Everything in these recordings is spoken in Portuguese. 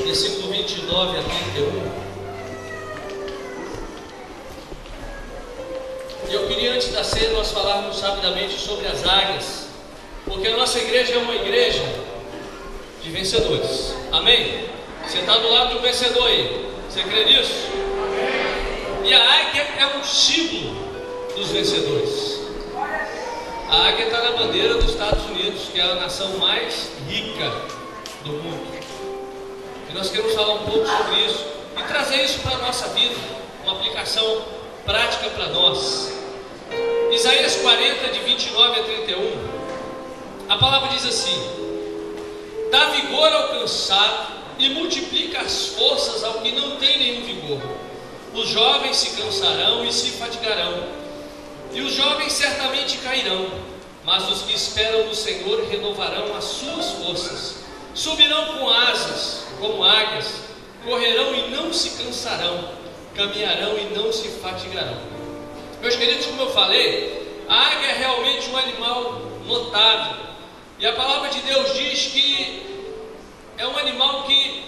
versículo 29 a 31. E eu queria, antes da ceia, nós falarmos rapidamente sobre as águias, porque a nossa igreja é uma igreja de vencedores. Amém? Você está do lado do vencedor aí. Você crê nisso? Amém. E a águia é um símbolo dos vencedores. A águia está na bandeira dos Estados Unidos, que é a nação mais rica do mundo. E nós queremos falar um pouco sobre isso e trazer isso para a nossa vida, uma aplicação prática para nós. Isaías 40, de 29 a 31, a palavra diz assim: dá vigor ao cansado e multiplica as forças ao que não tem nenhum vigor. Os jovens se cansarão e se fatigarão, e os jovens certamente cairão, mas os que esperam no Senhor renovarão as suas forças, subirão com asas como águias, correrão e não se cansarão, caminharão e não se fatigarão. Meus queridos, como eu falei, a águia é realmente um animal notável, e a palavra de Deus diz que é um animal que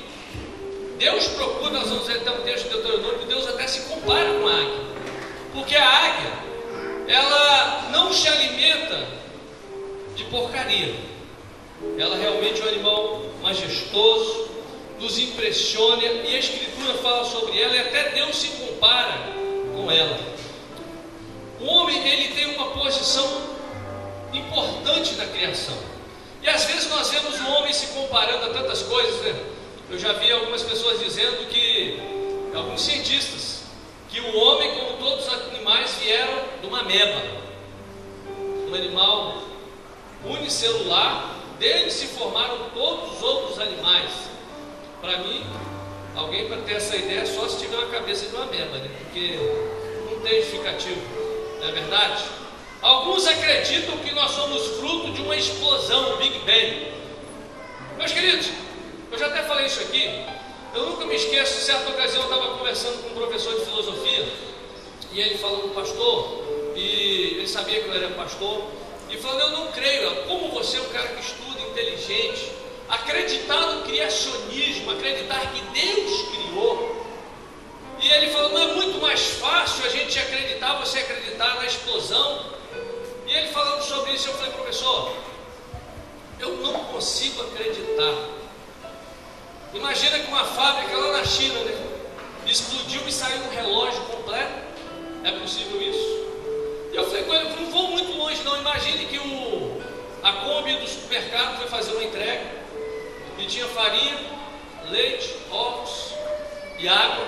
Deus procura. Nós vamos ver até um texto de Deuteronômio que Deus até se compara com a águia, porque a águia, ela não se alimenta de porcaria, ela realmente é um animal majestoso, nos impressiona, e a Escritura fala sobre ela, e até Deus se compara com ela. O homem, ele tem uma posição importante na criação, e às vezes nós vemos o homem se comparando a tantas coisas, né? Eu já vi algumas pessoas dizendo que, alguns cientistas, que o homem, como todos os animais, vieram de uma ameba, um animal unicelular. Dele se formaram todos os outros animais. Para mim, alguém para ter essa ideia só se tiver uma cabeça de uma ameba, né? Porque não tem justificativo, não é verdade? Alguns acreditam que nós somos fruto de uma explosão, um Big Bang. Meus queridos, eu já até falei isso aqui, eu nunca me esqueço. Certa ocasião eu estava conversando com um professor de filosofia, e ele falou: pastor, e ele sabia que eu era pastor, e falou: eu não creio, como você é um cara que estuda, inteligente, acreditar no criacionismo, acreditar que Deus criou. E ele falou: não é muito mais fácil a gente acreditar, você acreditar na explosão? E ele falando sobre isso, eu falei: professor, eu não consigo acreditar. Imagina que uma fábrica lá na China, né, explodiu e saiu um relógio completo. É possível isso? E eu falei com ele: não vou muito longe não. Imagine que a Kombi do supermercado foi fazer uma entrega e tinha farinha, leite, ovos e água,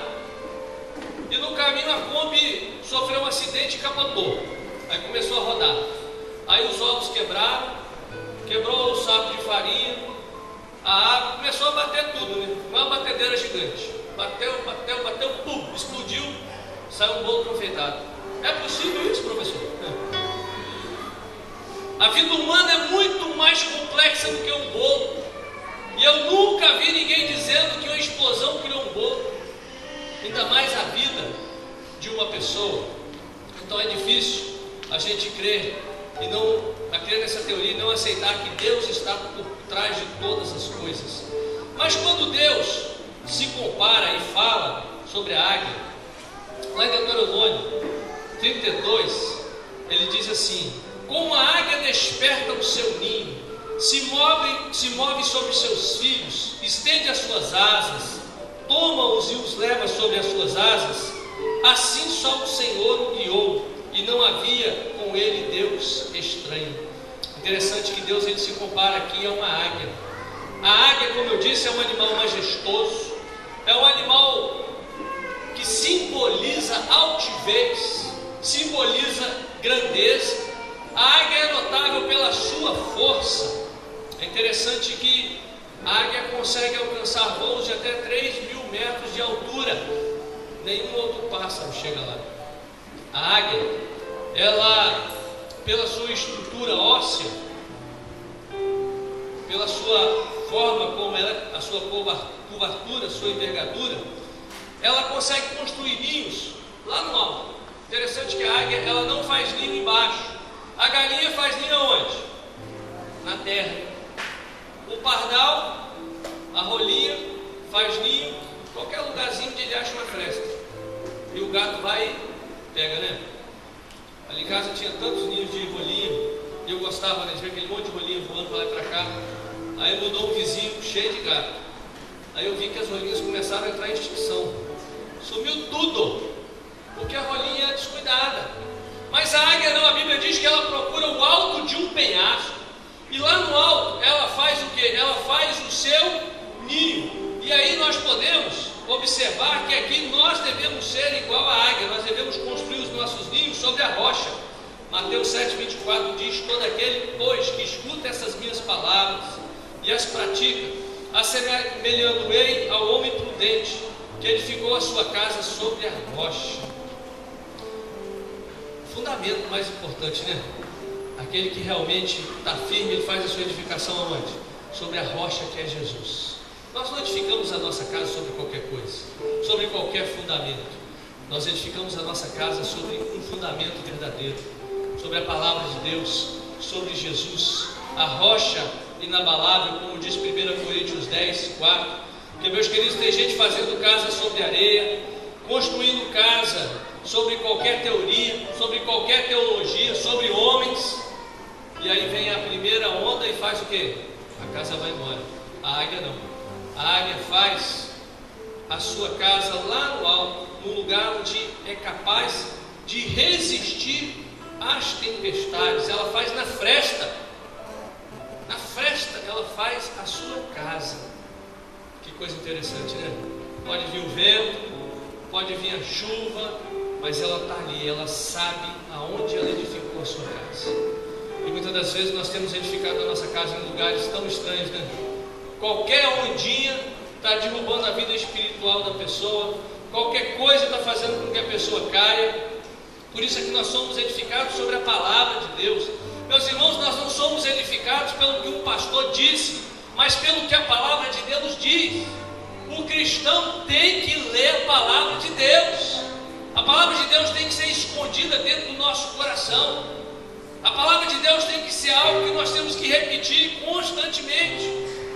e no caminho a Kombi sofreu um acidente e capotou. Aí começou a rodar, aí os ovos quebraram, quebrou o saco de farinha, a água começou a bater tudo, né? Uma batedeira gigante, bateu, pum, explodiu, saiu um bolo confeitado. É possível isso, professor? A vida humana é muito mais complexa do que um bolo, e eu nunca vi ninguém dizendo que uma explosão criou um bolo, ainda mais a vida de uma pessoa. Então é difícil a gente crer nessa teoria e não aceitar que Deus está por trás de todas as coisas. Mas quando Deus se compara e fala sobre a águia, lá em Deuteronômio 32, ele diz assim: como a águia desperta o seu ninho, se move sobre seus filhos, estende as suas asas, toma-os e os leva sobre as suas asas, assim só o Senhor o guiou, e não havia com ele Deus estranho. Interessante que Deus, ele se compara aqui a uma águia. A águia, como eu disse, é um animal majestoso, é um animal que simboliza altivez, simboliza grandeza. A águia é notável pela sua força. É interessante que a águia consegue alcançar voos de até 3.000 metros de altura. Nenhum outro pássaro chega lá. A águia, ela, pela sua estrutura óssea, pela sua forma como ela, a sua curvatura, a sua envergadura, ela consegue construir ninhos lá no alto. Interessante que a águia, ela não faz ninho embaixo. A galinha faz ninho aonde? Na terra. O pardal, a rolinha, faz ninho, qualquer lugarzinho onde ele acha uma fresta. E o gato vai e pega, né? Ali em casa tinha tantos ninhos de rolinho, e eu gostava, né, de ver aquele monte de rolinho voando para lá e para cá. Aí mudou um vizinho cheio de gato. Aí eu vi que as rolinhas começaram a entrar em extinção. Sumiu tudo, porque a rolinha é descuidada. Mas a águia não, a Bíblia diz que ela procura o alto de um penhasco. E lá no alto ela faz o quê? Ela faz o seu ninho. E aí nós podemos observar que aqui nós devemos ser igual à águia. Nós devemos construir os nossos ninhos sobre a rocha. Mateus 7,24 diz: todo aquele, pois, que escuta essas minhas palavras e as pratica, assemelhando-ei ao homem prudente, que edificou a sua casa sobre a rocha. Fundamento mais importante, né? Aquele que realmente está firme, ele faz a sua edificação aonde? Sobre a rocha que é Jesus. Nós não edificamos a nossa casa sobre qualquer coisa, sobre qualquer fundamento. Nós edificamos a nossa casa sobre um fundamento verdadeiro, sobre a palavra de Deus, sobre Jesus, a rocha inabalável, como diz 1 Coríntios 10, 4. Porque, meus queridos, tem gente fazendo casa sobre areia, construindo casa sobre qualquer teoria, sobre qualquer teologia, sobre homens. E aí vem a primeira onda e faz o quê? A casa vai embora. A águia não. A águia faz a sua casa lá no alto, num lugar onde é capaz de resistir às tempestades. Ela faz na fresta. Na fresta ela faz a sua casa. Que coisa interessante, né? Pode vir o vento, pode vir a chuva, mas ela está ali, ela sabe aonde ela edificou a sua casa. E muitas das vezes nós temos edificado a nossa casa em lugares tão estranhos, né? Qualquer ondinha está derrubando a vida espiritual da pessoa, qualquer coisa está fazendo com que a pessoa caia. Por isso é que nós somos edificados sobre a palavra de Deus. Meus irmãos, nós não somos edificados pelo que um pastor disse, mas pelo que a palavra de Deus diz. O cristão tem que ler a palavra de Deus. A palavra de Deus tem que ser escondida dentro do nosso coração. A palavra de Deus tem que ser algo que nós temos que repetir constantemente,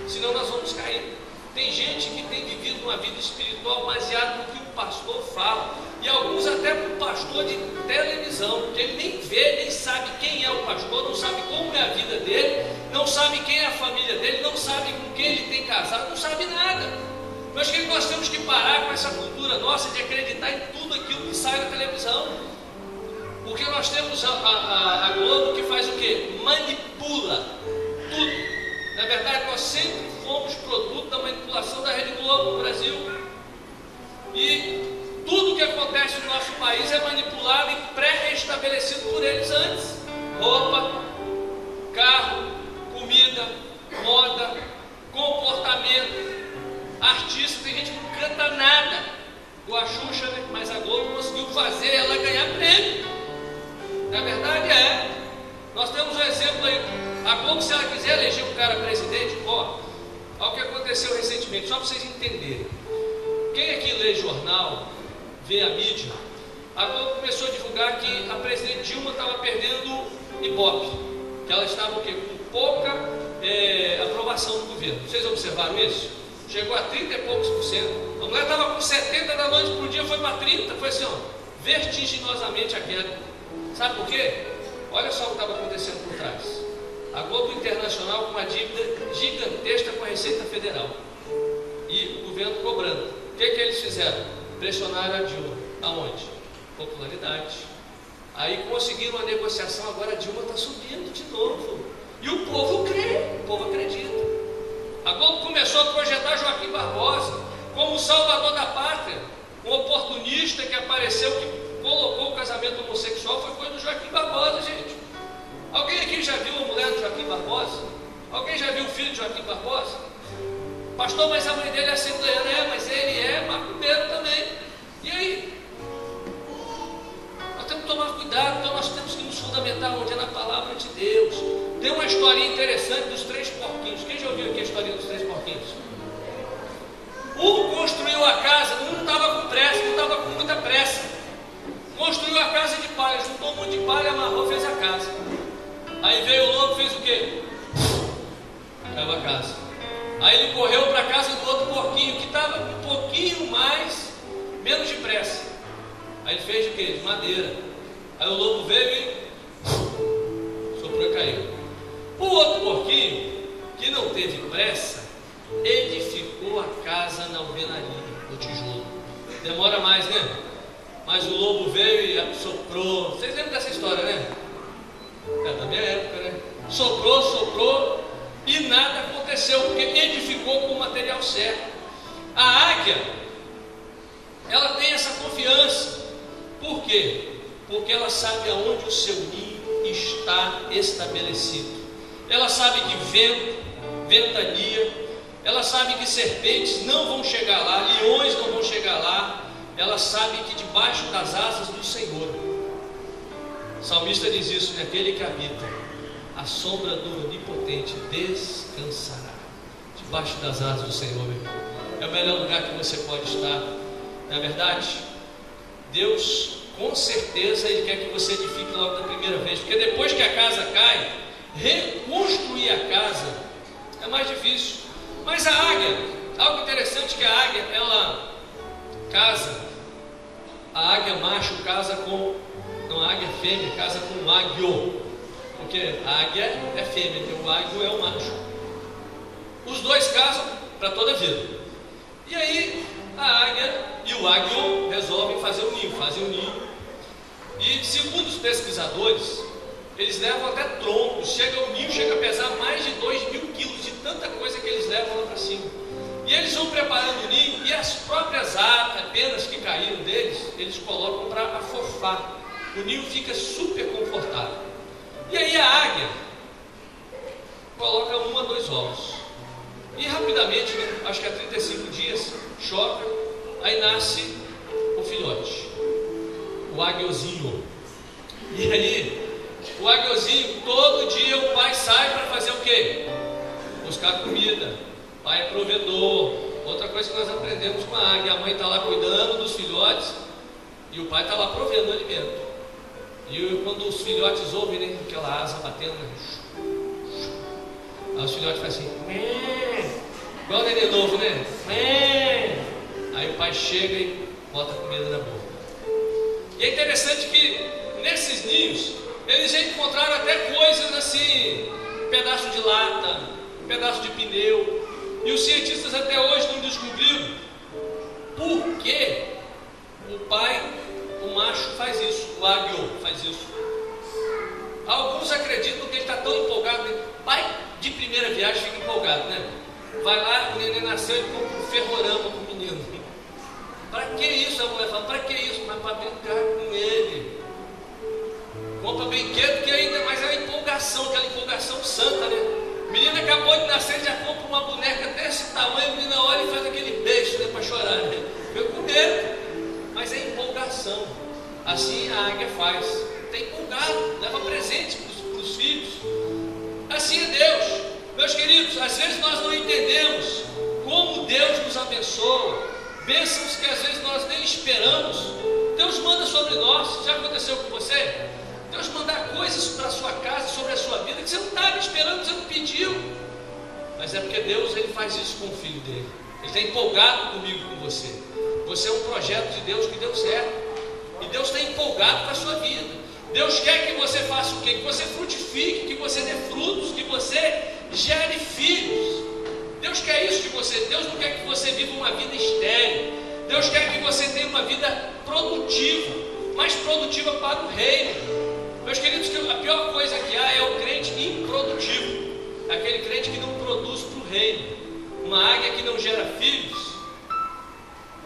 senão nós vamos cair. Tem gente que tem vivido uma vida espiritual baseada no que o pastor fala, e alguns até com o pastor de televisão, que ele nem vê, nem sabe quem é o pastor, não sabe como é a vida dele, não sabe quem é a família dele, não sabe com quem ele tem casado, não sabe nada. Mas que nós temos que parar com essa cultura nossa de acreditar em tudo aquilo que sai na televisão, porque nós temos a Globo que faz o quê? Manipula tudo. Na verdade, nós sempre fomos produto da manipulação da Rede Globo no Brasil. E tudo que acontece no nosso país é manipulado e pré-estabelecido por eles antes. Roupa, carro, comida, moda, comportamento, artista. Tem gente que não canta nada, igual a Xuxa, né? Mas a Globo conseguiu fazer ela ganhar prêmio. Na verdade é. Nós temos um exemplo aí. A Globo, se ela quiser eleger um cara presidente, olha o que aconteceu recentemente, só para vocês entenderem. Quem aqui lê jornal, vê a mídia, a Globo começou a divulgar que a presidente Dilma estava perdendo Ibope, que ela estava o quê? Com pouca aprovação do governo. Vocês observaram isso? Chegou a 30 e poucos por cento. A mulher estava com 70 da noite para o dia, foi para 30, foi assim, ó, vertiginosamente a queda. Sabe por quê? Olha só o que estava acontecendo por trás. A Globo Internacional com uma dívida gigantesca com a Receita Federal e o governo cobrando. O que eles fizeram? Pressionaram a Dilma. Aonde? Popularidade. Aí conseguiram uma negociação, agora a Dilma está subindo de novo. E o povo crê, o povo acredita. A Globo começou a projetar Joaquim Barbosa como o salvador da pátria, um oportunista que apareceu, que colocou o casamento homossexual, foi coisa do Joaquim Barbosa, gente. Alguém aqui já viu a mulher do Joaquim Barbosa? Alguém já viu o filho de Joaquim Barbosa? Pastor, mas a mãe dele é assembleana, mas ele é macumbeiro também. E aí? Nós temos que tomar cuidado, então nós temos que nos fundamentar onde é na palavra de Deus. Tem uma historinha interessante dos 3 porquinhos. Quem já ouviu aqui a historinha dos 3 porquinhos? Um construiu a casa, um não estava com pressa, um estava com muita pressa. Construiu a casa de palha, juntou um monte de palha, amarrou, fez a casa. Aí veio o lobo, fez o quê? Caiu a casa. Aí ele correu para a casa do outro porquinho, que estava um pouquinho menos depressa. Aí ele fez de quê? De madeira. Aí o lobo veio e soprou e caiu. O outro porquinho, que não teve pressa, edificou a casa na alvenaria, no tijolo. Demora mais, né? Mas o lobo veio e soprou. Vocês lembram dessa história, né? É da minha época, né? Soprou e nada aconteceu, porque edificou com o material certo. A águia, ela tem essa confiança. Por quê? Porque ela sabe aonde o seu ninho está estabelecido. Ela sabe que vento, ventania, ela sabe que serpentes não vão chegar lá, leões não vão chegar lá. Ela sabe que debaixo das asas do Senhor, o salmista diz isso, né? Aquele que habita a sombra do Onipotente descansará. Debaixo das asas do Senhor, meu irmão, é o melhor lugar que você pode estar. Na verdade, Deus, com certeza, Ele quer que você edifique logo da primeira vez, porque depois que a casa cai, reconstruir a casa é mais difícil. Mas a águia, algo interessante, que a águia, ela casa, a águia macho casa com, não, a águia fêmea casa com um águio, porque a águia é fêmea, então o águio é o macho. Os dois casam para toda a vida. E aí a águia e o águio resolvem fazer um ninho, fazem um ninho. E segundo os pesquisadores, eles levam até troncos, o ninho chega a pesar mais de 2.000 quilos de tanta coisa que eles levam lá para cima. E eles vão preparando o ninho, e as próprias penas que caíram deles, eles colocam para afofar. O ninho fica super confortável. E aí a águia coloca 1 a 2 ovos. E rapidamente, né, acho que a 35 dias, choca, aí nasce o filhote, o aguiozinho. E aí, o aguiozinho, todo dia o pai sai para fazer o quê? Buscar comida. O pai é provedor. Outra coisa que nós aprendemos com a águia, a mãe está lá cuidando dos filhotes e o pai está lá provendo o alimento. E quando os filhotes ouvem, né, aquela asa batendo, aí os filhotes fazem assim, igual o neném novo, né? Aí o pai chega e bota a comida na boca. E é interessante que nesses ninhos eles já encontraram até coisas assim, pedaço de lata, pedaço de pneu. E os cientistas até hoje não descobriram por que o pai, o macho, faz isso, o águio faz isso. Alguns acreditam que ele está tão empolgado, né? Pai de primeira viagem fica empolgado, né? Vai lá, o neném nasceu e compra um ferrorama para o menino. Para que isso? A mulher fala, para que isso? Mas para brincar com ele. Compra brinquedo, que ainda mais é a empolgação, aquela empolgação santa, né? O menino acabou de nascer, já compra uma boneca desse tamanho, a menina olha e faz aquele beijo, né, para chorar, né? Meu com medo, mas é empolgação. Assim a águia faz, está empolgado, leva presente para os filhos. Assim é Deus. Meus queridos, às vezes nós não entendemos como Deus nos abençoa, bênçãos que às vezes nós nem esperamos. Deus manda sobre nós. Já aconteceu com você? Deus mandar coisas para a sua casa, sobre a sua vida, que você não estava esperando, você não pediu. Mas é porque Deus, Ele faz isso com o Filho dele. Ele está empolgado comigo, com você. Você é um projeto de Deus que deu certo. E Deus está empolgado com a sua vida. Deus quer que você faça o quê? Que você frutifique, que você dê frutos, que você gere filhos. Deus quer isso de você. Deus não quer que você viva uma vida estéril. Deus quer que você tenha uma vida produtiva, mais produtiva para o reino. Meus queridos, a pior coisa que há é o crente improdutivo, aquele crente que não produz para o reino. Uma águia que não gera filhos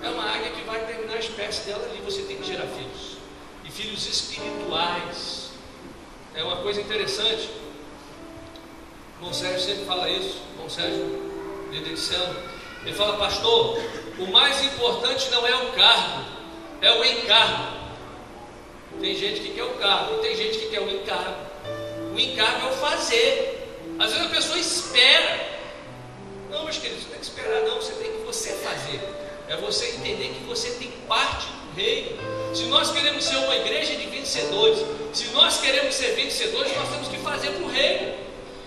é uma águia que vai terminar a espécie dela ali. Você tem que gerar filhos, e filhos espirituais. É uma coisa interessante. Bom Sérgio sempre fala isso. Bom Sérgio, líder de célula, ele fala, pastor, o mais importante não é o cargo, é o encargo. Tem gente que quer o cargo e tem gente que quer o encargo. O encargo é o fazer. Às vezes a pessoa espera. Não, meus queridos, você não tem que esperar, não. Você tem que você fazer. É você entender que você tem parte do reino. Se nós queremos ser uma igreja de vencedores, se nós queremos ser vencedores, nós temos que fazer para o reino.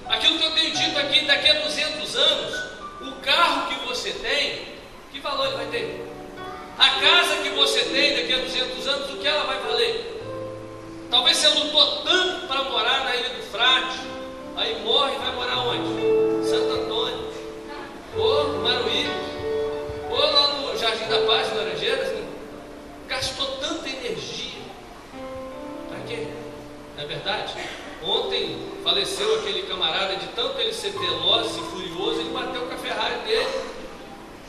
Aquilo que eu tenho dito aqui, daqui a 200 anos, O carro que você tem, que valor ele vai ter? A casa que você tem daqui a 200 anos, o que ela vai valer? Talvez você lutou tanto para morar na Ilha do Frade, aí morre e vai morar onde? Santo Antônio, ou Maruí, ou lá no Jardim da Paz, em Laranjeiras, né? Gastou tanta energia, para quê? Não é verdade? Ontem faleceu aquele camarada, de tanto ele ser veloz e furioso, ele bateu com a Ferrari dele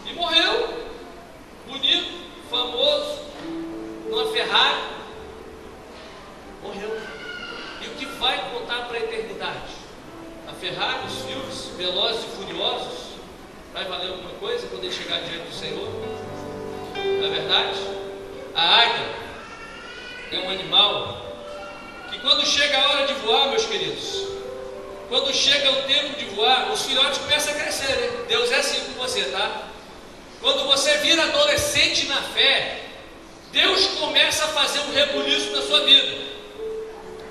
e morreu. Bonito, famoso, numa Ferrari, morreu. E o que vai contar para a eternidade? A Ferrari, os filmes Velozes e Furiosos, vai valer alguma coisa quando ele chegar diante do Senhor? Não é verdade? A águia é um animal que quando chega a hora de voar, meus queridos, quando chega o tempo de voar, os filhotes começam a crescer, né? Deus é assim com você, tá? Quando você vira adolescente na fé, Deus começa a fazer um rebuliço na sua vida.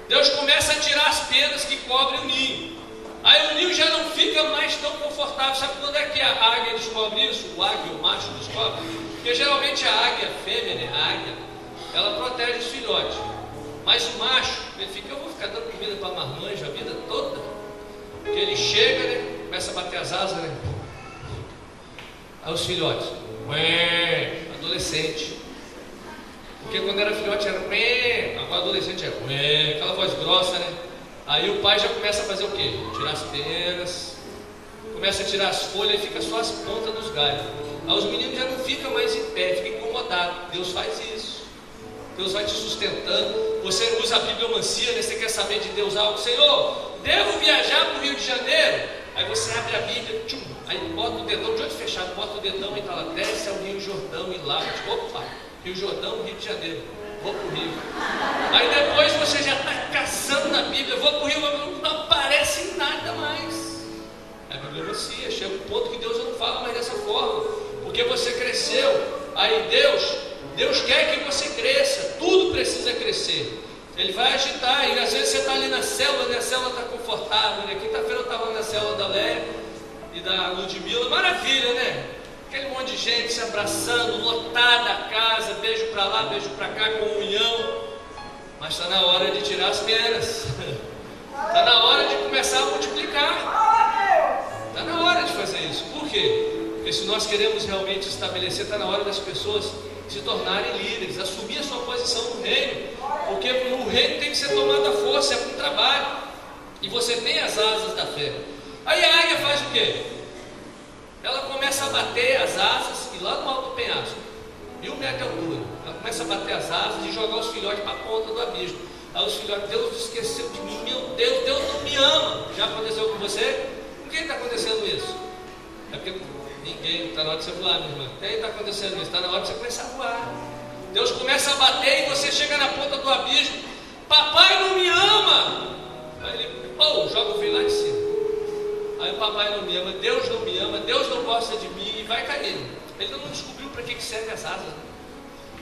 Deus começa a tirar as penas que cobrem o ninho. Aí o ninho já não fica mais tão confortável. Sabe quando é que a águia descobre isso? O águia, o macho descobre? Porque geralmente a águia, a fêmea, né? A águia, ela protege os filhotes. Mas o macho, ele fica, eu vou ficar dando comida para marmanjo a vida toda. Porque ele chega, né? Começa a bater as asas, né? Aí os filhotes, ué, adolescente. Porque quando era filhote era ué, agora adolescente é ué, aquela voz grossa, né? Aí o pai já começa a fazer o quê? Tirar as penas, começa a tirar as folhas e fica só as pontas dos galhos. Aí os meninos já não ficam mais em pé, ficam incomodados. Deus faz isso. Deus vai te sustentando. Você usa a bibliomancia, né? Você quer saber de Deus algo? Senhor, devo viajar para o Rio de Janeiro? Aí você abre a Bíblia, tchum, aí bota o dedão, de olho fechado, bota o dedão e fala, desce ao Rio Jordão e lá, opa, Rio Jordão, Rio de Janeiro, vou para o Rio. Aí depois você já está caçando na Bíblia, vou para o Rio, não aparece nada mais. É bibliomacia, chega um ponto que Deus não fala mais dessa forma, porque você cresceu. Aí Deus quer que você cresça, tudo precisa crescer. Ele vai agitar, e às vezes você está ali na célula, né? A célula está confortável, né? Quinta-feira eu estava na célula da Léa e da Ludmila, maravilha, né? Aquele monte de gente se abraçando, lotada a casa, beijo para lá, beijo para cá, comunhão. Mas está na hora de tirar as penas, está na hora de começar a multiplicar, está na hora de fazer isso. Por quê? Porque se nós queremos realmente estabelecer, está na hora das pessoas se tornarem líderes, assumir a sua posição no reino, porque o reino tem que ser tomado à força, é com trabalho, e você tem as asas da fé. Aí a águia faz o quê? Ela começa a bater as asas, e lá no alto do penhasco, 1.000 metros de altura, ela começa a bater as asas e jogar os filhotes para a ponta do abismo. Aí os filhotes, Deus esqueceu de mim, meu Deus, Deus não me ama. Já aconteceu com você? Por que está acontecendo isso? É porque ninguém, está na hora de você voar, minha irmã. Tem, está acontecendo isso, está na hora de você começar a voar. Deus começa a bater e você chega na ponta do abismo. Papai não me ama. Aí ele, joga o filho lá de cima. Aí o papai não me ama, Deus não me ama, Deus não gosta de mim e vai caindo. Ele não descobriu para que serve as asas, né?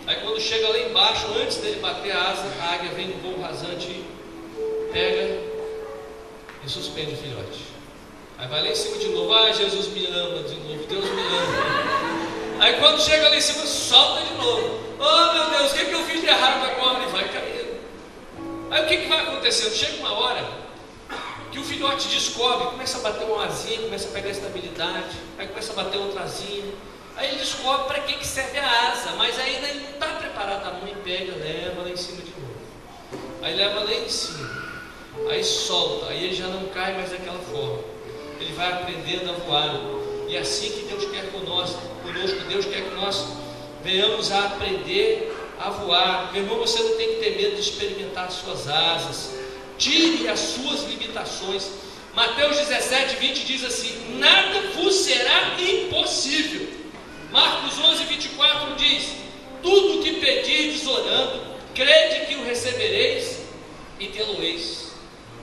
Aí quando chega lá embaixo, antes dele bater a asa, a águia vem no voo rasante, pega e suspende o filhote. Aí vai lá em cima de novo, Jesus me ama de novo, Deus me ama. Aí quando chega lá em cima, solta de novo. Oh meu Deus, o que eu fiz de errado agora? E vai caindo. Aí o que vai acontecendo? Chega uma hora que o filhote descobre, começa a bater uma asinha, começa a pegar estabilidade, aí começa a bater outra asinha. Aí ele descobre para que serve a asa, mas ainda ele não está preparado. A mãe pega, leva lá em cima de novo. Aí leva lá em cima, aí solta, aí ele já não cai mais daquela forma. Ele vai aprendendo a voar. E é assim que Deus quer conosco, Deus quer que nós venhamos a aprender a voar. Meu irmão, você não tem que ter medo de experimentar as suas asas. Tire as suas limitações. Mateus 17:20 diz assim: nada vos será impossível. Marcos 11:24 diz: tudo o que pedirdes orando, crede que o recebereis e tê-lo-eis.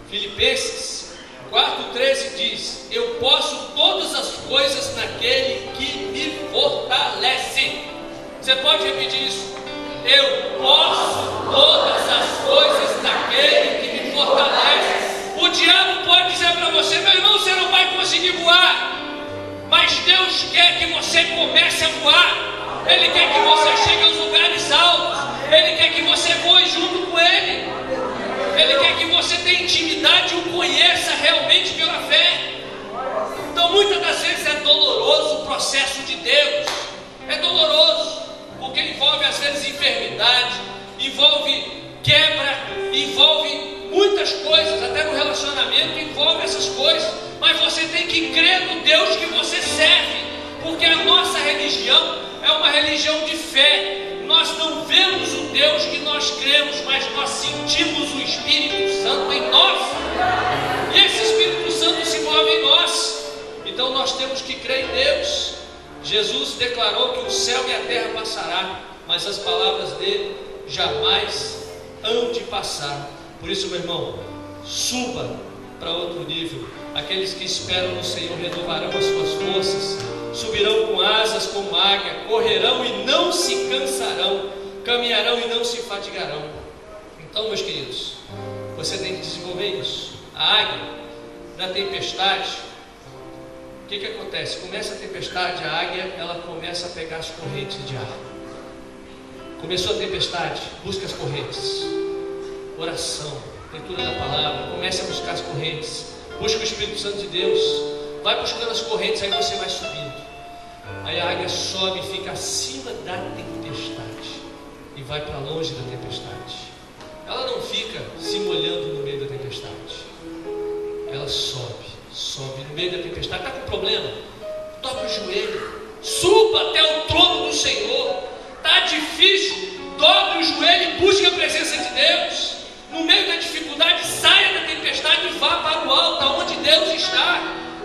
Filipenses 4:13 diz: eu posso todas as coisas naquele que me fortalece. Você pode repetir isso? Eu posso todas as coisas naquele que me fortalece. O diabo pode dizer para você: meu irmão, você não vai conseguir voar, mas Deus Deus quer que você comece a voar. Ele quer que você chegue aos lugares altos. Ele quer que você voe junto com Ele. Ele quer que você tenha intimidade e o conheça realmente pela fé. Então muitas das vezes é doloroso o processo de Deus. É doloroso, porque envolve às vezes enfermidade, envolve quebra, envolve muitas coisas, até no relacionamento envolve essas coisas. Mas você tem que crer no Deus que você serve, porque a nossa religião é uma religião de fé. Nós não vemos o Deus que nós cremos, mas nós sentimos o Espírito Santo em nós. E esse Espírito Santo se move em nós. Então nós temos que crer em Deus. Jesus declarou que o céu e a terra passará, mas as palavras dele jamais hão de passar. Por isso, meu irmão, suba para outro nível. Aqueles que esperam no Senhor renovarão as suas forças, subirão com asas como águia, correrão e não se cansarão, caminharão e não se fatigarão. Então, meus queridos, você tem que desenvolver isso. A águia, na tempestade, o que acontece? Começa a tempestade, a águia ela começa a pegar as correntes de ar. Começou a tempestade, busca as correntes. Oração, leitura da palavra, comece a buscar as correntes. Busca o Espírito Santo de Deus. Vai buscando as correntes, aí você vai subindo. Aí a águia sobe e fica acima da tempestade e vai para longe da tempestade. Ela não fica se molhando no meio da tempestade. Ela sobe no meio da tempestade. Está com problema? Dobre o joelho, suba até o trono do Senhor. Está difícil? Dobre o joelho e busque a presença de Deus. No meio da dificuldade, saia da tempestade e vá para o alto, aonde Deus está.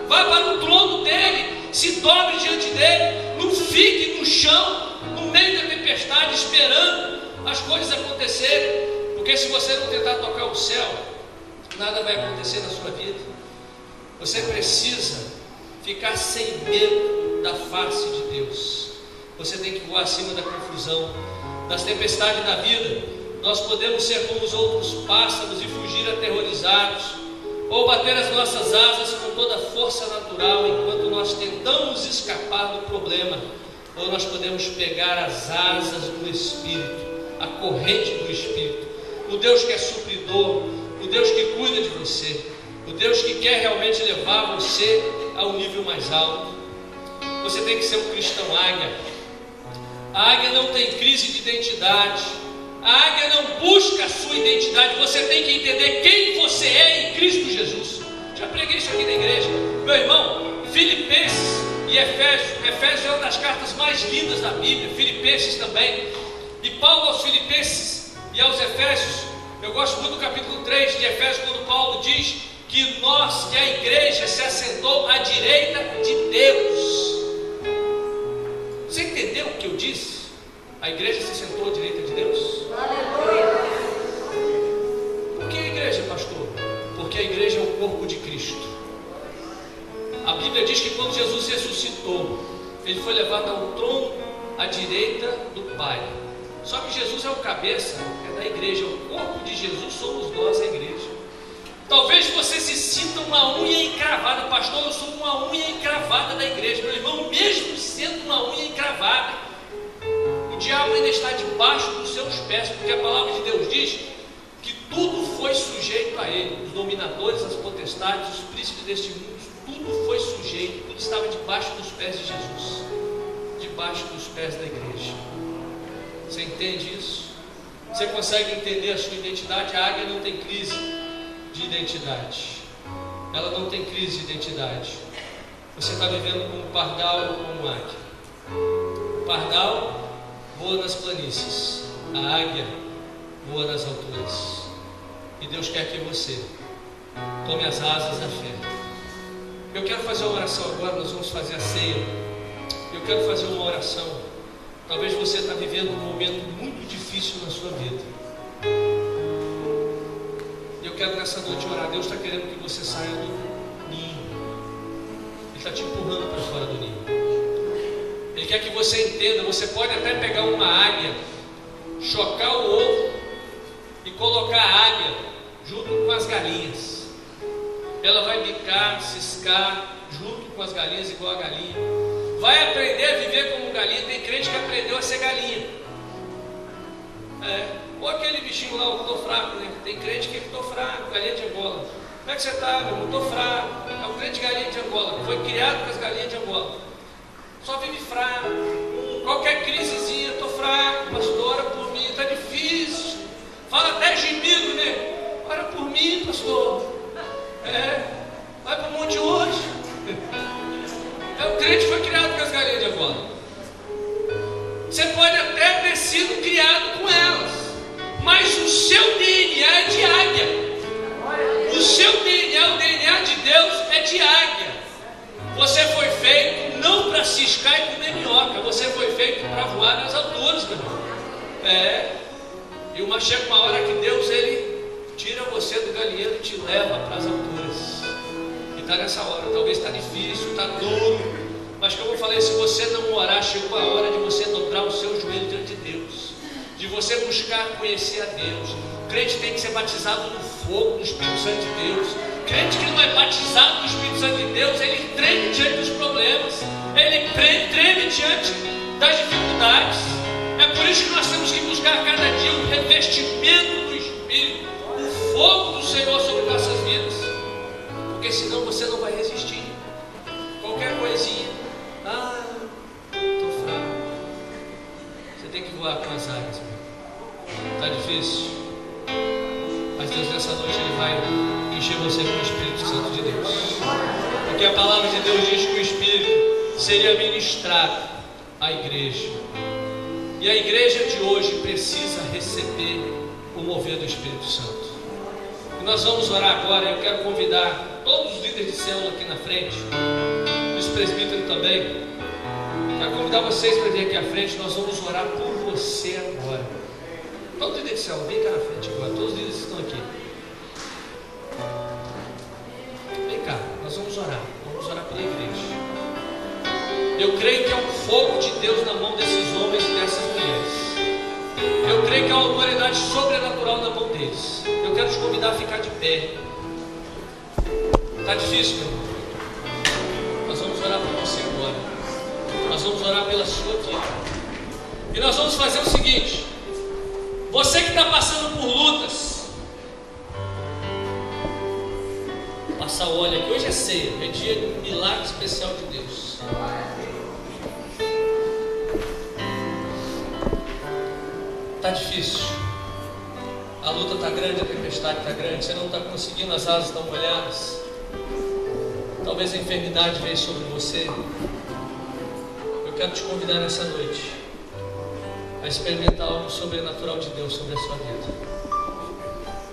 Vá para o trono dele, se dobre diante dele. Não fique no chão, no meio da tempestade, esperando as coisas acontecerem. Porque se você não tentar tocar o céu, nada vai acontecer na sua vida. Você precisa ficar sem medo da face de Deus. Você tem que voar acima da confusão, das tempestades da vida. Nós podemos ser como os outros pássaros e fugir aterrorizados, ou bater as nossas asas com toda a força natural enquanto nós tentamos escapar do problema, ou nós podemos pegar as asas do Espírito, a corrente do Espírito, o Deus que é supridor, o Deus que cuida de você, o Deus que quer realmente levar você ao nível mais alto. Você tem que ser um cristão águia. A águia não tem crise de identidade. A águia não busca a sua identidade. Você tem que entender quem você é em Cristo Jesus. Já preguei isso aqui na igreja. Meu irmão, Filipenses e Efésios. Efésios é uma das cartas mais lindas da Bíblia. Filipenses também. E Paulo aos Filipenses e aos Efésios. Eu gosto muito do capítulo 3 de Efésios, quando Paulo diz que que a igreja se assentou à direita de Deus. Você entendeu o que eu disse? A igreja se sentou à direita de Deus? Aleluia! Por que a igreja, pastor? Porque a igreja é o corpo de Cristo. A Bíblia diz que quando Jesus ressuscitou, ele foi levado ao trono à direita do Pai. Só que Jesus é o cabeça, é da igreja. O corpo de Jesus somos nós, a igreja. Talvez você se sinta uma unha encravada. Pastor, eu sou uma unha encravada da igreja. Meu irmão, mesmo sendo uma unha encravada, o diabo ainda está debaixo dos seus pés, porque a palavra de Deus diz que tudo foi sujeito a ele. Os dominadores, as potestades, os príncipes deste mundo, tudo foi sujeito, tudo estava debaixo dos pés de Jesus, debaixo dos pés da igreja. Você entende isso? Você consegue entender a sua identidade? A águia não tem crise de identidade. Ela não tem crise de identidade. Você está vivendo como pardal ou como águia. O pardal voa nas planícies, a águia voa nas alturas. E Deus quer que você tome as asas da fé. Eu quero fazer uma oração agora. Nós vamos fazer a ceia. Eu quero fazer uma oração. Talvez você está vivendo um momento muito difícil na sua vida. Eu quero nessa noite orar. Deus está querendo que você saia do ninho. Ele está te empurrando para fora do ninho. Ele quer que você entenda. Você pode até pegar uma águia, chocar o ovo e colocar a águia junto com as galinhas. Ela vai bicar, ciscar junto com as galinhas, igual a galinha. vai aprender a viver como galinha. Tem crente que aprendeu a ser galinha. Ou aquele bichinho lá, eu estou fraco, né? Tem crente que estou fraco, galinha de Angola. Como é que você está, meu irmão? Estou fraco. É o crente galinha de Angola, que foi criado com as galinhas de Angola. Só vive fraco. Qualquer crisezinha, estou fraco, pastor, ora por mim, está difícil. Fala até gemido, né? Ora por mim, pastor. Vai para o monte hoje. O crente foi criado com as galinhas de Angola. Você pode até ter sido criado com elas, mas o seu DNA é de águia. O seu DNA, o DNA de Deus é de águia. Você foi feito não para ciscar e comer minhoca. Você foi feito para voar nas alturas, meu irmão. E chega uma hora que Deus, Ele tira você do galinheiro e te leva para as alturas. E está nessa hora, talvez está difícil, está duro. Mas como eu falei, se você não orar, chegou a hora de você dobrar o seu joelho diante de Deus, de você buscar conhecer a Deus. O crente tem que ser batizado no fogo, no Espírito Santo de Deus. O crente que não é batizado no Espírito Santo de Deus, ele treme diante dos problemas, ele treme diante das dificuldades. É por isso que nós temos que buscar cada dia o revestimento do Espírito, o fogo do Senhor sobre nossas vidas, porque senão você não vai resistir. Qualquer coisinha, estou fraco. Você tem que voar com as águias. Está difícil, mas Deus nessa noite Ele vai encher você com o Espírito Santo de Deus, porque a palavra de Deus diz que o Espírito seria ministrado à igreja, e a igreja de hoje precisa receber o mover do Espírito Santo. E nós vamos orar agora. Eu quero convidar todos os líderes de célula aqui na frente, os presbíteros também. Quero convidar vocês para vir aqui à frente. Nós vamos orar por você agora. Todo líder de célula, vem cá na frente agora. Todos os líderes que estão aqui, vem cá, nós vamos orar. Vamos orar pela igreja. Eu creio que é um fogo de Deus na mão desses homens e dessas mulheres. Eu creio que é uma autoridade sobrenatural na mão deles. Eu quero te convidar a ficar de pé. Está difícil, meu irmão? Nós vamos orar por você agora. Nós vamos orar pela sua vida. E nós vamos fazer o seguinte: você que está passando por lutas, passar o óleo aqui. Hoje é ceia, é dia de um milagre especial de Deus. Está difícil, a luta está grande, a tempestade está grande, você não está conseguindo, as asas estão molhadas, talvez a enfermidade veio sobre você. Eu quero te convidar nessa noite a experimentar algo sobrenatural de Deus sobre a sua vida.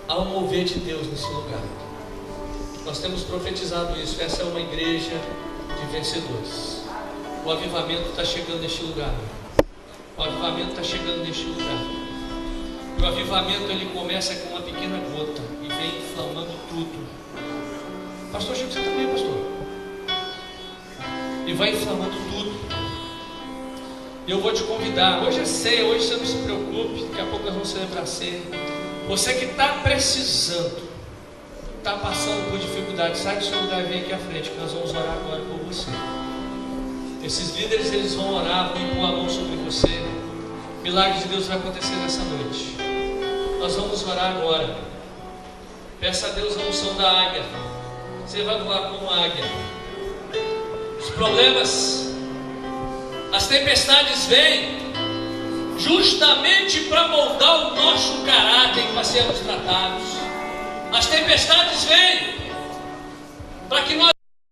Há um mover de Deus nesse lugar. Nós temos profetizado isso. Essa é uma igreja de vencedores. O avivamento está chegando neste lugar. O avivamento está chegando neste lugar. E o avivamento, ele começa com uma pequena gota e vem inflamando tudo. Pastor Chico, você também, pastor? E vai inflamando tudo. E eu vou te convidar. Hoje é ceia, hoje você não se preocupe. Daqui a pouco nós vamos celebrar a ceia. Você que está precisando, está passando por dificuldade, sai do seu lugar e vem aqui à frente, que nós vamos orar agora por você. Esses líderes, eles vão orar, vão impor a mão sobre você. O milagre de Deus vai acontecer nessa noite. Nós vamos orar agora. Peça a Deus a unção da águia. Você vai voar como águia. Os problemas, as tempestades vêm justamente para moldar o nosso caráter para sermos tratados. As tempestades vêm para que nós